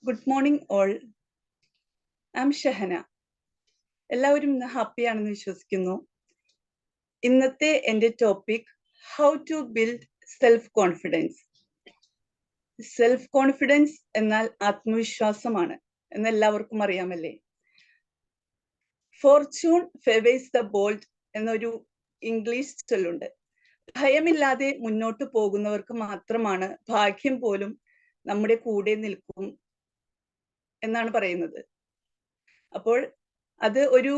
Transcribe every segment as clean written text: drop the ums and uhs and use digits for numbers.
Good morning all. I am Shahana. എല്ലാവരും ഇന്ന് ഹാപ്പിയാണെന്ന് വിശ്വസിക്കുന്നു. ഇന്നത്തെ എൻ്റെ topic how to build self confidence. Self confidence എന്നാൽ ആത്മവിശ്വാസമാണ് എന്ന് എല്ലാവർക്കും അറിയാമല്ലേ. ഫോർച്യൂൺ ഫേവേഴ്സ് ദ ബോൾഡ് എന്നൊരു ഇംഗ്ലീഷ് ചൊല്ലുണ്ട്. ഭയമില്ലാതെ മുന്നോട്ട് പോകുന്നവർക്ക് മാത്രമാണ് ഭാഗ്യം പോലും നമ്മുടെ കൂടെ നിൽക്കും എന്നാണ് പറയുന്നത്. അപ്പോൾ അത് ഒരു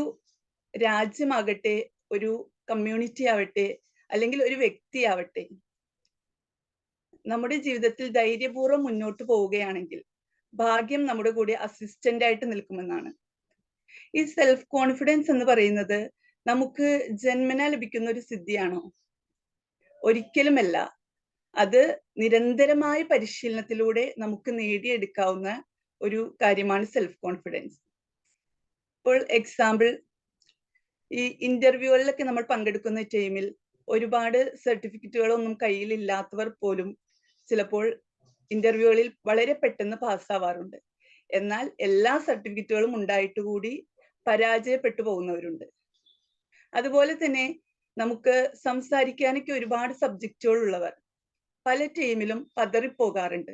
രാജ്യമാകട്ടെ, ഒരു കമ്മ്യൂണിറ്റി ആവട്ടെ, അല്ലെങ്കിൽ ഒരു വ്യക്തിയാവട്ടെ, നമ്മുടെ ജീവിതത്തിൽ ധൈര്യപൂർവ്വം മുന്നോട്ട് പോവുകയാണെങ്കിൽ ഭാഗ്യം നമ്മുടെ കൂടെ അസിസ്റ്റന്റ് ആയിട്ട് നിൽക്കുമെന്നാണ്. ഈ സെൽഫ് കോൺഫിഡൻസ് എന്ന് പറയുന്നത് നമുക്ക് ജന്മന ലഭിക്കുന്ന ഒരു സിദ്ധിയാണോ? ഒരിക്കലുമല്ല. അത് നിരന്തരമായ പരിശീലനത്തിലൂടെ നമുക്ക് നേടിയെടുക്കാവുന്ന ഒരു കാര്യമാണ് സെൽഫ് കോൺഫിഡൻസ്. ഇപ്പോൾ എക്സാമ്പിൾ, ഈ ഇന്റർവ്യൂകളിലൊക്കെ നമ്മൾ പങ്കെടുക്കുന്ന ടൈമിൽ ഒരുപാട് സർട്ടിഫിക്കറ്റുകളൊന്നും കയ്യിലില്ലാത്തവർ പോലും ചിലപ്പോൾ ഇന്റർവ്യൂകളിൽ വളരെ പെട്ടെന്ന് പാസ്സാവാറുണ്ട്. എന്നാൽ എല്ലാ സർട്ടിഫിക്കറ്റുകളും ഉണ്ടായിട്ട് കൂടി പരാജയപ്പെട്ടു പോകുന്നവരുണ്ട്. അതുപോലെ തന്നെ നമുക്ക് സംസാരിക്കാനൊക്കെ ഒരുപാട് സബ്ജക്റ്റുകൾ ഉള്ളവർ പല ടീമിലും പതറിപ്പോകാറുണ്ട്.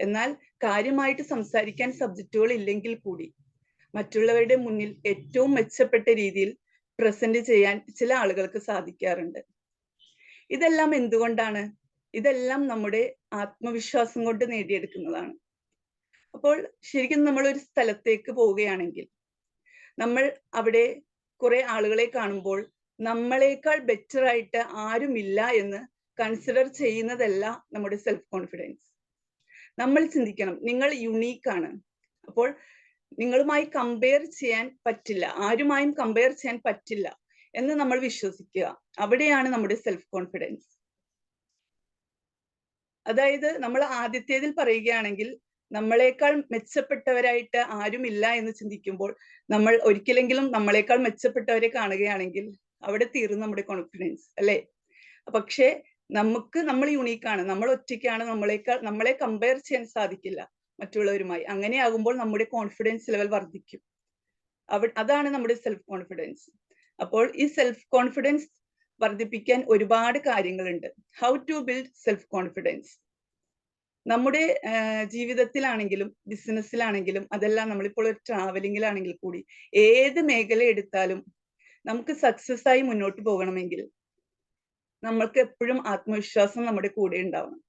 എന്നാൽ കാര്യമായിട്ട് സംസാരിക്കാൻ സബ്ജക്റ്റുകൾ ഇല്ലെങ്കിൽ കൂടി മറ്റുള്ളവരുടെ മുന്നിൽ ഏറ്റവും മെച്ചപ്പെട്ട രീതിയിൽ പ്രസന്റ് ചെയ്യാൻ ചില ആളുകൾക്ക് സാധിക്കാറുണ്ട്. ഇതെല്ലാം എന്തുകൊണ്ടാണ്? ഇതെല്ലാം നമ്മുടെ ആത്മവിശ്വാസം കൊണ്ട് നേടിയെടുക്കുന്നതാണ്. അപ്പോൾ ശരിക്കും നമ്മൾ ഒരു സ്ഥലത്തേക്ക് പോവുകയാണെങ്കിൽ നമ്മൾ അവിടെ കുറെ ആളുകളെ കാണുമ്പോൾ നമ്മളെക്കാൾ ബെറ്റർ ആയിട്ട് ആരുമില്ല എന്ന് കൺസിഡർ ചെയ്യുന്നതല്ല നമ്മുടെ സെൽഫ് കോൺഫിഡൻസ്. നമ്മൾ ചിന്തിക്കണം, നിങ്ങൾ യുണീക്കാണ്. അപ്പോൾ നിങ്ങളുമായി കമ്പയർ ചെയ്യാൻ പറ്റില്ല, ആരുമായും കമ്പയർ ചെയ്യാൻ പറ്റില്ല എന്ന് നമ്മൾ വിശ്വസിക്കുക. അവിടെയാണ് നമ്മുടെ സെൽഫ് കോൺഫിഡൻസ്. അതായത് നമ്മൾ ആദ്യത്തേതിൽ പറയുകയാണെങ്കിൽ നമ്മളെക്കാൾ മെച്ചപ്പെട്ടവരായിട്ട് ആരുമില്ല എന്ന് ചിന്തിക്കുമ്പോൾ നമ്മൾ ഒരിക്കലെങ്കിലും നമ്മളെക്കാൾ മെച്ചപ്പെട്ടവരെ കാണുകയാണെങ്കിൽ അവിടെ തീർന്നു നമ്മുടെ കോൺഫിഡൻസ്, അല്ലേ? പക്ഷേ നമ്മൾ യുണീക്കാണ്, നമ്മൾ ഒറ്റയ്ക്കാണ്, നമ്മളെ കമ്പയർ ചെയ്യാൻ സാധിക്കില്ല മറ്റുള്ളവരുമായി. അങ്ങനെയാകുമ്പോൾ നമ്മുടെ കോൺഫിഡൻസ് ലെവൽ വർദ്ധിക്കും. അതാണ് നമ്മുടെ സെൽഫ് കോൺഫിഡൻസ്. അപ്പോൾ ഈ സെൽഫ് കോൺഫിഡൻസ് വർദ്ധിപ്പിക്കാൻ ഒരുപാട് കാര്യങ്ങളുണ്ട്. How to build self confidence. നമ്മുടെ ജീവിതത്തിലാണെങ്കിലും ബിസിനസ്സിലാണെങ്കിലും, അതെല്ലാം നമ്മളിപ്പോൾ ഒരു ട്രാവലിങ്ങിലാണെങ്കിൽ കൂടി ഏത് മേഖല എടുത്താലും നമുക്ക് സക്സസ് ആയി മുന്നോട്ട് പോകണമെങ്കിൽ നമ്മൾക്ക് എപ്പോഴും ആത്മവിശ്വാസം നമ്മുടെ കൂടെ ഉണ്ടാവണം.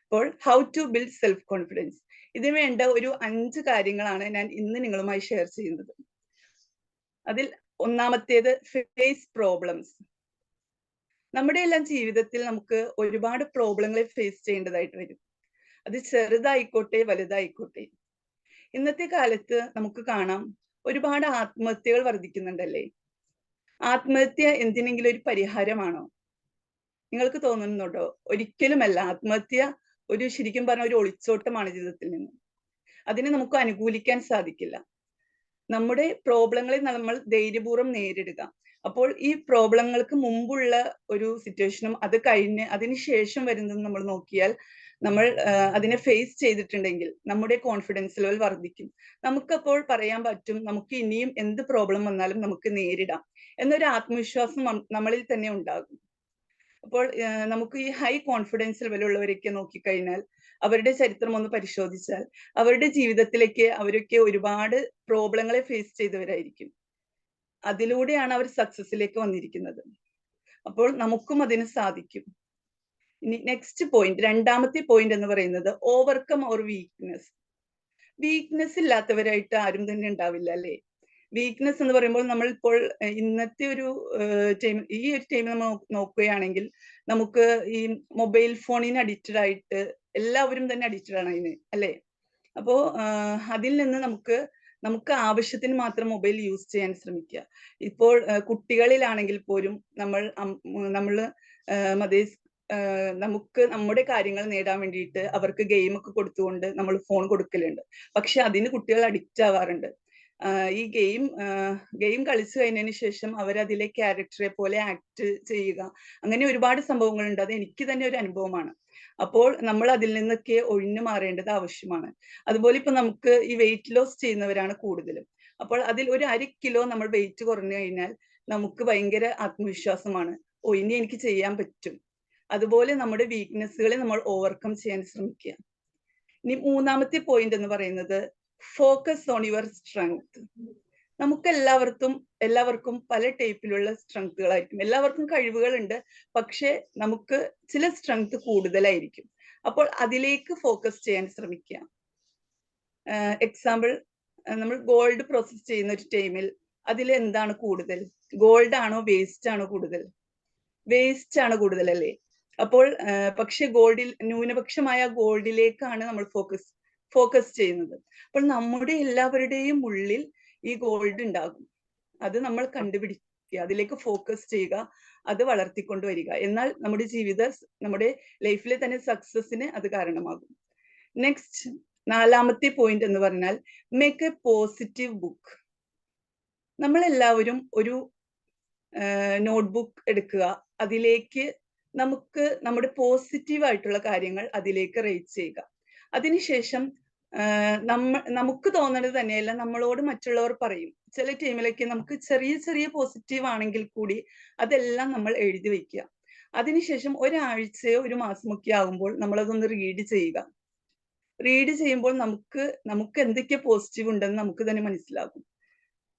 അപ്പോൾ how to build self confidence, ഇതിന് വേണ്ട ഒരു 5 കാര്യങ്ങളാണ് ഞാൻ ഇന്ന് നിങ്ങളുമായി ഷെയർ ചെയ്യുന്നത്. അതിൽ ഒന്നാമത്തേത് ഫേസ് പ്രോബ്ലംസ്. നമ്മുടെ എല്ലാം ജീവിതത്തിൽ നമുക്ക് ഒരുപാട് പ്രോബ്ലങ്ങളെ ഫേസ് ചെയ്യേണ്ടതായിട്ട് വരും. അത് ചെറുതായിക്കോട്ടെ വലുതായിക്കോട്ടെ. ഇന്നത്തെ കാലത്ത് നമുക്ക് കാണാം ഒരുപാട് ആത്മഹത്യകൾ വർദ്ധിക്കുന്നുണ്ടല്ലേ. ആത്മഹത്യ എന്തിനെങ്കിലും ഒരു പരിഹാരമാണോ? നിങ്ങൾക്ക് തോന്നുന്നുണ്ടോ? ഒരിക്കലുമല്ല. ആത്മഹത്യ ശരിക്കും പറഞ്ഞ ഒരു ഒളിച്ചോട്ടമാണ് ജീവിതത്തിൽ നിന്ന്. അതിനെ നമുക്ക് അനുകൂലിക്കാൻ സാധിക്കില്ല. നമ്മുടെ പ്രോബ്ലങ്ങളെ നമ്മൾ ധൈര്യപൂർവ്വം നേരിടുക. അപ്പോൾ ഈ പ്രോബ്ലങ്ങൾക്ക് മുമ്പുള്ള ഒരു സിറ്റുവേഷനും അത് കഴിഞ്ഞ് അതിനുശേഷം വരുന്നതും നമ്മൾ നോക്കിയാൽ നമ്മൾ അതിനെ ഫേസ് ചെയ്തിട്ടുണ്ടെങ്കിൽ നമ്മുടെ കോൺഫിഡൻസ് ലെവൽ വർദ്ധിക്കും. നമുക്കപ്പോൾ പറയാൻ പറ്റും, നമുക്ക് ഇനിയും എന്ത് പ്രോബ്ലം വന്നാലും നമുക്ക് നേരിടാം എന്നൊരു ആത്മവിശ്വാസം നമ്മളിൽ തന്നെ ഉണ്ടാകും. അപ്പോൾ നമുക്ക് ഈ ഹൈ കോൺഫിഡൻസ് ലെവലുള്ളവരൊക്കെ നോക്കിക്കഴിഞ്ഞാൽ അവരുടെ ചരിത്രം ഒന്ന് പരിശോധിച്ചാൽ അവരുടെ ജീവിതത്തിലേക്ക് അവരൊക്കെ ഒരുപാട് പ്രോബ്ലങ്ങളെ ഫേസ് ചെയ്തവരായിരിക്കും. അതിലൂടെയാണ് അവർ സക്സസിലേക്ക് വന്നിരിക്കുന്നത്. അപ്പോൾ നമുക്കും അതിന് സാധിക്കും. ഇനി നെക്സ്റ്റ് പോയിന്റ്, രണ്ടാമത്തെ പോയിന്റ് എന്ന് പറയുന്നത് ഓവർകം ഓർ വീക്ക്നെസ്. വീക്ക്നെസ് ഇല്ലാത്തവരായിട്ട് ആരും തന്നെ ഉണ്ടാവില്ല, അല്ലേ? വീക്ക്നെസ് എന്ന് പറയുമ്പോൾ നമ്മൾ ഇപ്പോൾ ഇന്നത്തെ ഒരു ഈ ഒരു ടൈം നമ്മൾ നോക്കുകയാണെങ്കിൽ നമുക്ക് ഈ മൊബൈൽ ഫോണിന് അഡിക്റ്റഡ് ആയിട്ട് എല്ലാവരും തന്നെ അഡിക്റ്റഡ് ആണ് അതിന്, അല്ലേ? അപ്പോ അതിൽ നിന്ന് നമുക്ക് ആവശ്യത്തിന് മാത്രം മൊബൈൽ യൂസ് ചെയ്യാൻ ശ്രമിക്കുക. ഇപ്പോൾ കുട്ടികളിലാണെങ്കിൽ പോലും നമ്മൾ നമുക്ക് നമ്മുടെ കാര്യങ്ങൾ നേടാൻ വേണ്ടിയിട്ട് അവർക്ക് ഗെയിമൊക്കെ കൊടുത്തുകൊണ്ട് നമ്മൾ ഫോൺ കൊടുക്കലുണ്ട്. പക്ഷെ അതിന് കുട്ടികൾ അഡിക്റ്റ് ആവാറുണ്ട്. ഈ ഗെയിം കളിച്ചു കഴിഞ്ഞതിന് ശേഷം അവരതിലെ ക്യാരക്ടറെ പോലെ ആക്ട് ചെയ്യുക, അങ്ങനെ ഒരുപാട് സംഭവങ്ങളുണ്ട്. അത് എനിക്ക് തന്നെ ഒരു അനുഭവമാണ്. അപ്പോൾ നമ്മൾ അതിൽ നിന്നൊക്കെ ഒഴിഞ്ഞു മാറേണ്ടത് ആവശ്യമാണ്. അതുപോലെ ഇപ്പൊ നമുക്ക് ഈ വെയിറ്റ് ലോസ് ചെയ്യുന്നവരാണ് കൂടുതലും. അപ്പോൾ അതിൽ ഒരു 1/2 കിലോ നമ്മൾ വെയിറ്റ് കുറഞ്ഞു കഴിഞ്ഞാൽ നമുക്ക് ഭയങ്കര ആത്മവിശ്വാസമാണ്. ഓ, ഇനി എനിക്ക് ചെയ്യാൻ പറ്റും. അതുപോലെ നമ്മുടെ വീക്ക്നെസ്സുകളെ നമ്മൾ ഓവർകം ചെയ്യാൻ ശ്രമിക്കുക. ഇനി മൂന്നാമത്തെ പോയിന്റ് എന്ന് പറയുന്നത് ഫോക്കസ് ഓൺ യുവർ സ്ട്രെങ്ത്. നമുക്ക് എല്ലാവർക്കും പല ടൈപ്പിലുള്ള സ്ട്രെങ്ത്തുകളായിരിക്കും. എല്ലാവർക്കും കഴിവുകളുണ്ട്, പക്ഷെ നമുക്ക് ചില സ്ട്രെങ്ത് കൂടുതലായിരിക്കും. അപ്പോൾ അതിലേക്ക് ഫോക്കസ് ചെയ്യാൻ ശ്രമിക്കുക. എക്സാമ്പിൾ, നമ്മൾ ഗോൾഡ് പ്രോസസ് ചെയ്യുന്ന ഒരു ടൈമിൽ അതിൽ എന്താണ് കൂടുതൽ? ഗോൾഡ് ആണോ വേസ്റ്റ് ആണോ കൂടുതൽ? വേസ്റ്റ് ആണ് കൂടുതൽ അല്ലേ? അപ്പോൾ പക്ഷെ ന്യൂനപക്ഷമായ ഗോൾഡിലേക്കാണ് നമ്മൾ ഫോക്കസ് ചെയ്യുന്നത്. അപ്പോൾ നമ്മുടെ എല്ലാവരുടെയും ഉള്ളിൽ ഈ ഗോൾഡ് ഉണ്ടാകും. അത് നമ്മൾ കണ്ടുപിടിക്കുക, അതിലേക്ക് ഫോക്കസ് ചെയ്യുക, അത് വളർത്തിക്കൊണ്ടുവരിക. എന്നാൽ നമ്മുടെ ലൈഫിലെ തന്നെ സക്സസിന് അത് കാരണമാകും. നെക്സ്റ്റ്, 4ാമത്തെ പോയിന്റ് എന്ന് പറഞ്ഞാൽ മേക്ക് എ പോസിറ്റീവ് ബുക്ക്. നമ്മളെല്ലാവരും ഒരു നോട്ട്ബുക്ക് എടുക്കുക, അതിലേക്ക് നമുക്ക് നമ്മുടെ പോസിറ്റീവ് ആയിട്ടുള്ള കാര്യങ്ങൾ അതിലേക്ക് റൈറ്റ് ചെയ്യുക. അതിനുശേഷം നമുക്ക് തോന്നുന്നത് തന്നെയല്ല നമ്മളോട് മറ്റുള്ളവർ പറയും. ചില ടൈമിലൊക്കെ നമുക്ക് ചെറിയ ചെറിയ പോസിറ്റീവ് ആണെങ്കിൽ കൂടി അതെല്ലാം നമ്മൾ എഴുതി വെക്കുക. അതിനുശേഷം ഒരാഴ്ചയോ ഒരു മാസമൊക്കെ ആകുമ്പോൾ നമ്മളതൊന്ന് റീഡ് ചെയ്യുക. റീഡ് ചെയ്യുമ്പോൾ നമുക്ക് എന്തൊക്കെ പോസിറ്റീവ് ഉണ്ടെന്ന് നമുക്ക് തന്നെ മനസ്സിലാകും.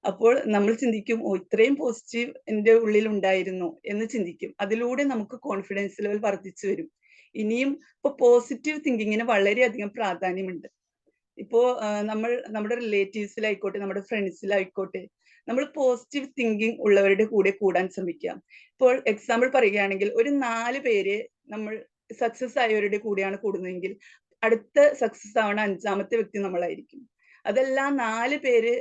അപ്പോൾ നമ്മൾ ചിന്തിക്കും, ഓ, ഇത്രയും പോസിറ്റീവ് എൻ്റെ ഉള്ളിൽ ഉണ്ടായിരുന്നു എന്ന് ചിന്തിക്കും. അതിലൂടെ നമുക്ക് കോൺഫിഡൻസ് ലെവൽ വർദ്ധിച്ചു വരും. ഇനിയും ഇപ്പൊ പോസിറ്റീവ് തിങ്കിങ്ങിന് വളരെയധികം പ്രാധാന്യമുണ്ട്. ഇപ്പോ നമ്മുടെ റിലേറ്റീവ്സിലായിക്കോട്ടെ, നമ്മുടെ ഫ്രണ്ട്സിലായിക്കോട്ടെ, നമ്മൾ പോസിറ്റീവ് തിങ്കിങ് ഉള്ളവരുടെ കൂടെ കൂടാൻ ശ്രമിക്കാം. ഇപ്പോൾ എക്സാമ്പിൾ പറയുകയാണെങ്കിൽ ഒരു 4 പേര് നമ്മൾ സക്സസ് ആയവരുടെ കൂടെയാണ് കൂടുന്നതെങ്കിൽ അടുത്ത സക്സസ് ആവണ 5ാമത്തെ വ്യക്തി നമ്മളായിരിക്കും. അതെല്ലാം 4 പേര്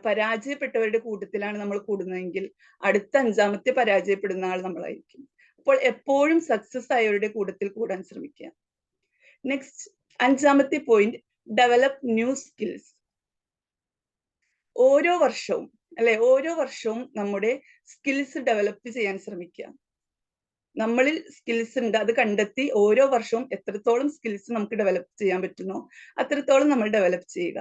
പരാജയപ്പെട്ടവരുടെ കൂട്ടത്തിലാണ് നമ്മൾ കൂടുന്നതെങ്കിൽ അടുത്ത 5ാമത്തെ പരാജയപ്പെടുന്ന ആൾ നമ്മളായിരിക്കും. അപ്പോൾ എപ്പോഴും സക്സസ് ആയവരുടെ കൂട്ടത്തിൽ കൂടാൻ ശ്രമിക്കുക. നെക്സ്റ്റ്, 5ാമത്തെ പോയിന്റ്, ഡെവലപ്പ് ന്യൂ സ്കിൽസ്. ഓരോ വർഷവും നമ്മുടെ സ്കിൽസ് ഡെവലപ്പ് ചെയ്യാൻ ശ്രമിക്കുക. നമ്മളിൽ സ്കിൽസ് ഉണ്ട്, അത് കണ്ടെത്തി ഓരോ വർഷവും എത്രത്തോളം സ്കിൽസ് നമുക്ക് ഡെവലപ്പ് ചെയ്യാൻ പറ്റുന്നോ അത്രത്തോളം നമ്മൾ ഡെവലപ്പ് ചെയ്യുക.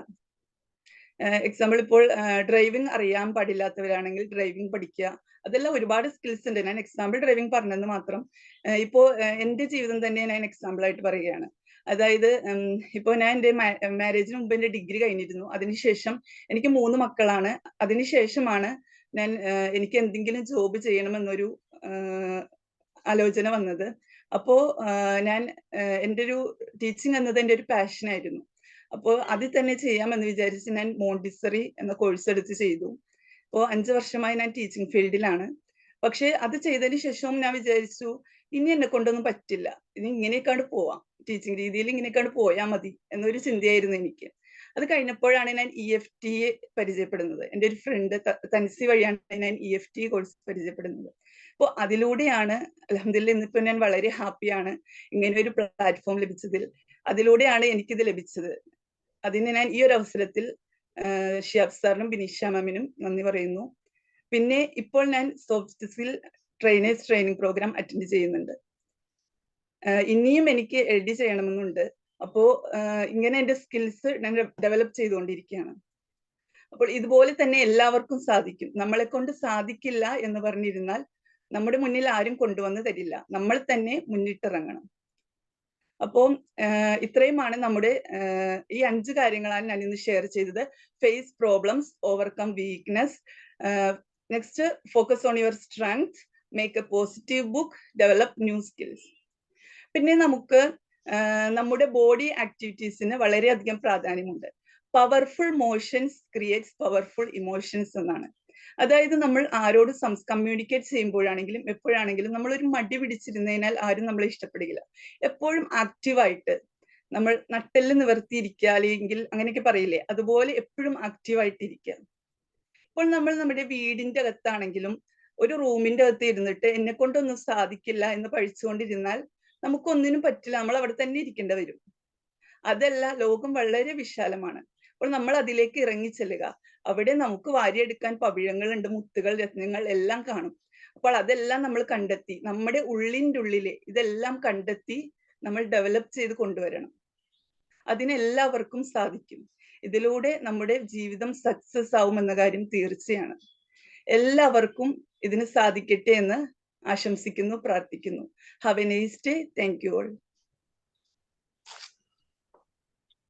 എക്സാമ്പിൾ, ഇപ്പോൾ ഡ്രൈവിംഗ് അറിയാൻ പാടില്ലാത്തവരാണെങ്കിൽ ഡ്രൈവിംഗ് പഠിക്കുക. അതെല്ലാം ഒരുപാട് സ്കിൽസ് ഉണ്ട്. ഞാൻ എക്സാമ്പിൾ ഡ്രൈവിംഗ് പറഞ്ഞെന്ന് മാത്രം. ഇപ്പോ എൻ്റെ ജീവിതം തന്നെ ഞാൻ എക്സാമ്പിൾ ആയിട്ട് പറയുകയാണ്. അതായത് ഇപ്പോൾ ഞാൻ എൻ്റെ മാരേജിന് മുമ്പ് എൻ്റെ ഡിഗ്രി കഴിഞ്ഞിരുന്നു. അതിനുശേഷം എനിക്ക് 3 മക്കളാണ്. അതിനുശേഷമാണ് എനിക്ക് എന്തെങ്കിലും ജോബ് ചെയ്യണമെന്നൊരു ആലോചന വന്നത്. അപ്പോ ഞാൻ എൻ്റെ ഒരു ടീച്ചിങ് എന്നത് എൻ്റെ ഒരു പാഷനായിരുന്നു. അപ്പോൾ അതിൽ തന്നെ ചെയ്യാമെന്ന് വിചാരിച്ച് ഞാൻ മോണ്ടിസറി എന്ന കോഴ്സ് എടുത്ത് ചെയ്തു. അപ്പോൾ 5 വർഷമായി ഞാൻ ടീച്ചിങ് ഫീൽഡിലാണ്. പക്ഷെ അത് ചെയ്തതിന് ശേഷവും ഞാൻ വിചാരിച്ചു, ഇനി എന്നെ കൊണ്ടൊന്നും പറ്റില്ല, ഇനി ഇങ്ങനെയൊക്കെയാണ് പോവാം, ടീച്ചിങ് രീതിയിൽ ഇങ്ങനെയൊക്കെയാണ് പോയാൽ മതി എന്നൊരു ചിന്തയായിരുന്നു എനിക്ക്. അത് കഴിഞ്ഞപ്പോഴാണ് ഞാൻ EFT പരിചയപ്പെടുന്നത്. എൻ്റെ ഒരു ഫ്രണ്ട് തൻസി വഴിയാണ് ഞാൻ EFT കോഴ്സ് പരിചയപ്പെടുന്നത്. അപ്പോൾ അതിലൂടെയാണ് അൽഹംദുലില്ലാ ഇന്നിപ്പോൾ ഞാൻ വളരെ ഹാപ്പിയാണ് ഇങ്ങനെ ഒരു പ്ലാറ്റ്ഫോം ലഭിച്ചതിൽ. അതിലൂടെയാണ് എനിക്കിത് ലഭിച്ചത്. അതിന് ഞാൻ ഈ ഒരു അവസരത്തിൽ ഷിയാബ് സാറിനും ബിനീഷ മാമിനും നന്ദി പറയുന്നു. പിന്നെ ഇപ്പോൾ ഞാൻ soft skill trainers training programme attend ചെയ്യുന്നുണ്ട്. ഇനിയും എനിക്ക് LD ചെയ്യണമെന്നുണ്ട്. അപ്പോ ഇങ്ങനെ എൻ്റെ സ്കിൽസ് ഞാൻ ഡെവലപ്പ് ചെയ്തുകൊണ്ടിരിക്കുകയാണ്. അപ്പോൾ ഇതുപോലെ തന്നെ എല്ലാവർക്കും സാധിക്കും. നമ്മളെ കൊണ്ട് സാധിക്കില്ല എന്ന് പറഞ്ഞിരുന്നാൽ നമ്മുടെ മുന്നിൽ ആരും കൊണ്ടുവന്ന് തരില്ല. നമ്മൾ തന്നെ മുന്നിട്ടിറങ്ങണം. അപ്പോൾ ഇത്രയുമാണ് നമ്മുടെ ഈ 5 കാര്യങ്ങളാണ് ഞാൻ ഇന്ന് ഷെയർ ചെയ്തത്. Face problems, overcome weakness, next focus on your strength, make a positive book, develop new skills. പിന്നെ നമുക്ക് നമ്മുടെ ബോഡി ആക്ടിവിറ്റീസിന് വളരെയധികം പ്രാധാന്യമുണ്ട്. Powerful motions creates powerful emotions എന്നാണ്. അതായത് നമ്മൾ ആരോട് കമ്മ്യൂണിക്കേറ്റ് ചെയ്യുമ്പോഴാണെങ്കിലും എപ്പോഴാണെങ്കിലും നമ്മളൊരു മടി പിടിച്ചിരുന്നതിനാൽ ആരും നമ്മളെ ഇഷ്ടപ്പെടുകയില്ല. എപ്പോഴും ആക്റ്റീവായിട്ട് നമ്മൾ നട്ടെല്ല് നിവർത്തിയിരിക്കുക, അല്ലെങ്കിൽ അങ്ങനെയൊക്കെ പറയില്ലേ, അതുപോലെ എപ്പോഴും ആക്റ്റീവായിട്ടിരിക്കുക. ഇപ്പോൾ നമ്മൾ നമ്മുടെ വീടിന്റെ അകത്താണെങ്കിലും ഒരു റൂമിന്റെ അകത്ത് ഇരുന്നിട്ട് എന്നെ കൊണ്ടൊന്നും സാധിക്കില്ല എന്ന് പഴിച്ചുകൊണ്ടിരുന്നാൽ നമുക്കൊന്നിനും പറ്റില്ല, നമ്മൾ അവിടെ തന്നെ ഇരിക്കേണ്ടി വരും. അതല്ല, ലോകം വളരെ വിശാലമാണ്. അപ്പോൾ നമ്മൾ അതിലേക്ക് ഇറങ്ങിച്ചെല്ലുക. അവിടെ നമുക്ക് വാരിയെടുക്കാൻ പവിഴങ്ങളുണ്ട്, മുത്തുകൾ, രത്നങ്ങൾ എല്ലാം കാണും. അപ്പോൾ അതെല്ലാം നമ്മൾ കണ്ടെത്തി നമ്മുടെ ഉള്ളിൻ്റെ ഉള്ളിലെ ഇതെല്ലാം കണ്ടെത്തി നമ്മൾ ഡെവലപ്പ് ചെയ്ത് കൊണ്ടുവരണം. അതിനെല്ലാവർക്കും സാധിക്കും. ഇതിലൂടെ നമ്മുടെ ജീവിതം സക്സസ് ആവുമെന്ന കാര്യം തീർച്ചയാണ്. എല്ലാവർക്കും ഇതിന് സാധിക്കട്ടെ എന്ന് ആശംസിക്കുന്നു, പ്രാർത്ഥിക്കുന്നു. Have A nice day. Thank you all.